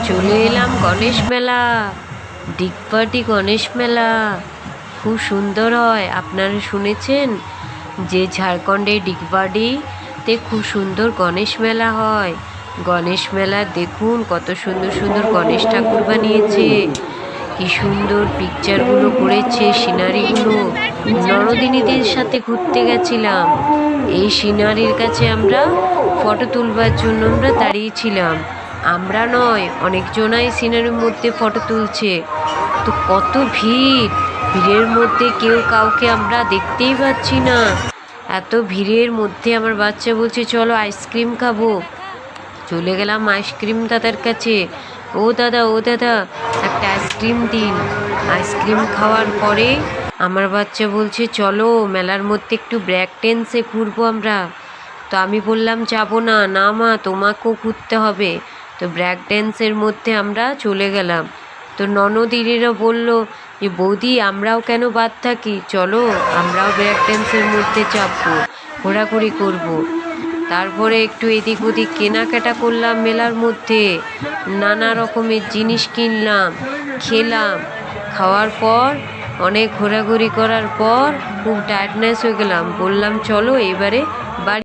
চলে এলাম গণেশ মেলা। দিগপাটি গণেশ মেলা খুব সুন্দর হয়। আপনারা শুনেছেন যে ঝাড়খণ্ডের ডিগবাড়িতে খুব সুন্দর গণেশ মেলা হয়। গণেশ মেলা দেখুন কত সুন্দর সুন্দর গণেশ ঠাকুর বানিয়েছে, কি সুন্দর পিকচারগুলো করেছে, সিনারিগুলো। নরদিনীদের সাথে ঘুরতে গেছিলাম, এই সিনারির কাছে আমরা ফটো তুলবার জন্য আমরা দাঁড়িয়েছিলাম। আমরা নয়, অনেকজনাই সিনারির মধ্যে ফটো তুলছে। তো কত ভিড়, ভিড়ের মধ্যে কেউ কাউকে আমরা দেখতেই পাচ্ছি না। এত ভিড়ের মধ্যে আমার বাচ্চা বলছে চলো আইসক্রিম খাবো। চলে গেলাম আইসক্রিম দাদার কাছে। ও দাদা, ও দাদা, একটা আইসক্রিম দিন। আইসক্রিম খাওয়ার পরে আমার বাচ্চা বলছে চলো মেলার মধ্যে একটু ব্রেক ড্যান্সে ঘুরবো আমরা। তো আমি বললাম যাবো না, না মা তোমাকেও ঘুরতে হবে। তো ব্রেক ড্যান্সের মধ্যে আমরা চলে গেলাম। তো ননদিনীরা বলল যে বৌদি আমরাও কেন বাদ থাকি, চলো আমরাও ব্রেক ড্যান্সের মধ্যে চাপবো, ঘোরাঘুরি করব। তারপরে একটু এদিক ওদিক কেনাকাটা করলাম মেলার মধ্যে, নানা রকমের জিনিস কিনলাম, খেলাম। খাওয়ার পর অনেক ঘোরাঘুরি করার পর খুব টায়ার্ডনেস হয়ে গেলাম, বললাম চলো এবারে